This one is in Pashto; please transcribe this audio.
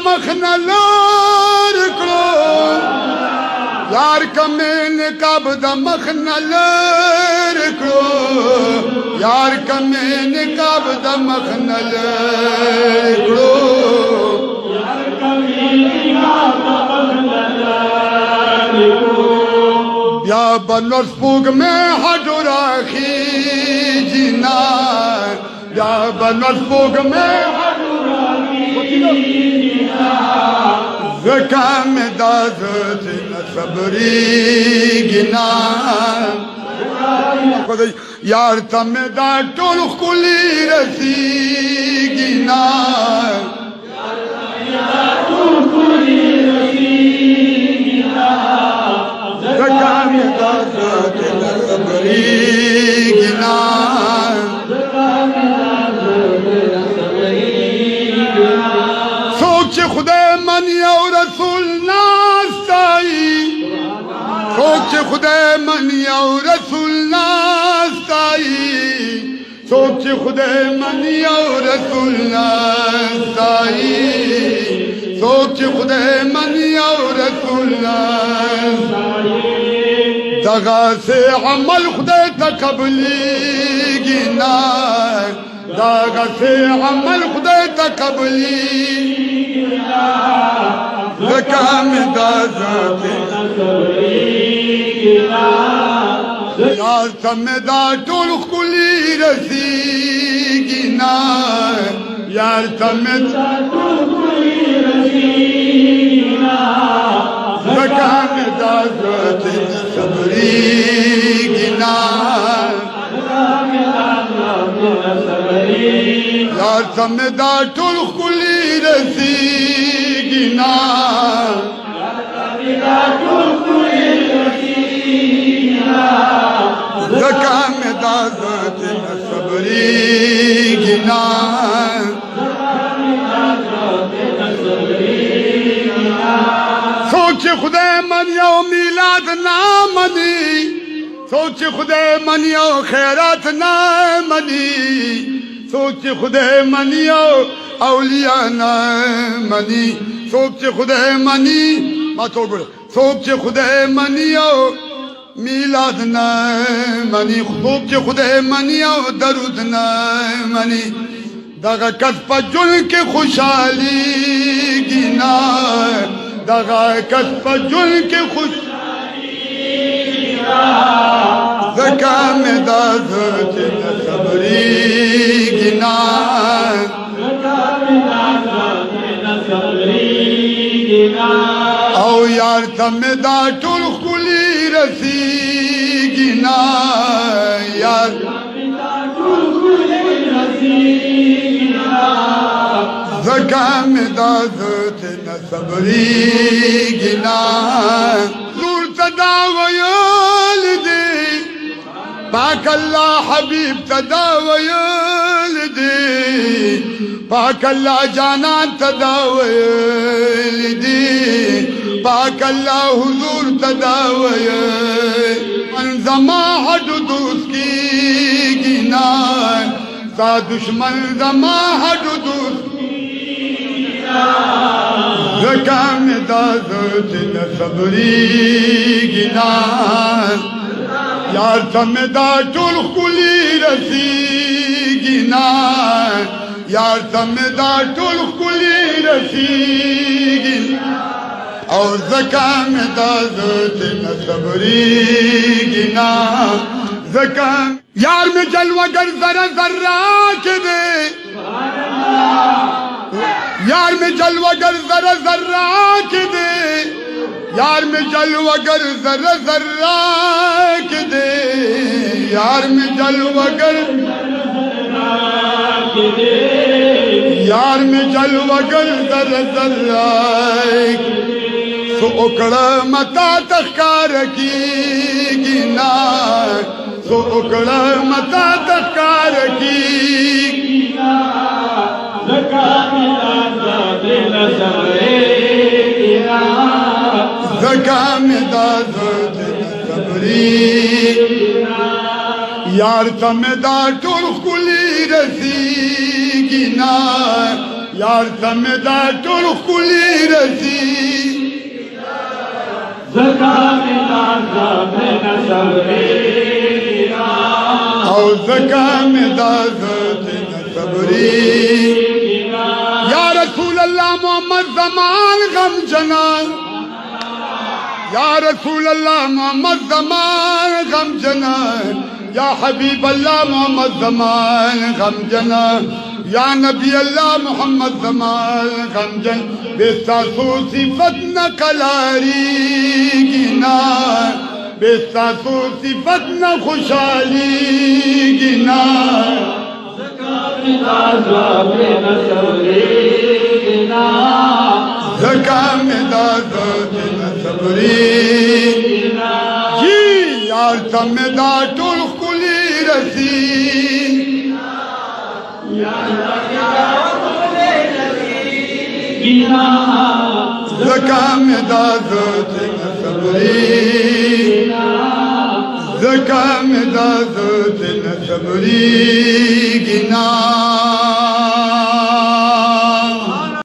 مخنه لر کړو یار کمې نقاب د مخنه لر کړو یار کمې نقاب د مخنه لر کړو یار کمې نقاب د مخنه لر کړو بیا بنور سپوږمۍ هډو راخیږي نه بیا بنور سپوږمۍ هډو راخیږي نه زکه مې دا زړه نه صبرېږي نه یار ته مې دا ټول ښکلي رسېږي نه زکه مې دا زړه نه صبرېږي نه څوک چې خدای مني او رسول ناستایي څوک چې خدای مني او رسول ناستایي څوک چې خدای مني او رسول ناستایي څوک چې خدای مني او رسول ناستایي دغسې عمل خدای ته قبلېږي نه دغسې عمل خدای ته قبلېږي نه زکه مې دا ذاتې یار ته مې دا ټول ښکلي رسېږي نه یار ته مې دا ټول ښکلي رسېږي نه زکه مې دا ذاتې نه صبرېږي نه یار ته مې دا ټول ښکلي رسېږي نه زکه مې دا ذاتې نه صبرېږي نه څوک چې خدای مني او میلاد نه مني څوک چې خدای مني او خیرات نه مني څوک چې خدای مني او اولیاء نه مني څوک چې خدای مني ما ته وګوره څوک چې خدای مني او میلاد نه مني څوک چې خدای مني او درود نه مني دغه کس په ژوند کې خوشحالېږي نه دغه کس په ژوند کې خوشحالېږي نه زکه مې دا ذاتې نه صبرېږي نه او یار ته مې دا ټول ښکلي رسېږي نه یار زکه مې دا ذاتې نه صبرېږي نه زور ته دا ویل دي پاک الله حبیب ته دا ویل دي پاک الله جانان ته دا ویل دي پاک الله حضور ته دا ویل من زما هډو دوست کېږي نه ستا دشمن زما هډو دوست زکه مې دا ذاتې نه صبرېږي نه یار ته مې دا ټول ښکلي رسېږي نه یار ته مې دا ټول ښکلي رسېږي او زکه مې دا ذاتې نه صبرېږي نه زکه یار مې جلوهګر ذره ذره کې دی یار میں جلوگر ذرا ذرا کے دے یار میں جلوگر ذرا ذرا کے دے یار میں جلوگر یار میں جلوگر ذرا ذرا سو اکڑا متا تخکار کیږي نه سو اکڑا متا تخکار کیږي نه زکه مې دا ذاتې نه صبرېږي نه زکه مې دا ذاتې نه صبرېږي نه یار ته مې دا ټول ښکلي رسېږي نه यार तमेदा टुल कुली रसी ज़कामेदा ज़ामेना सबरी औ ज़कामेदा ज़ामेना सबरी या रसूल अल्लाह मोहम्मद ज़मान गम जनान या रसूल अल्लाह मोहम्मद ज़मान गम जनान या हबीब अल्लाह मोहम्मद ज़मान गम जनान या नबी अल्लाह मोहम्मद ज़मान गम जन बेसासू सिफत न कलारी गिना बेसासू सिफत न खुशहाली गिना ज़कामेदा ज़ामेना सबरी ज़कामेदा ज़ामेना सबरी जी यार तमेदा टुल कुली रसी ज़कामेदा ज़ामेना सबरी ज़कामेदा ज़ामेना सबरी गिना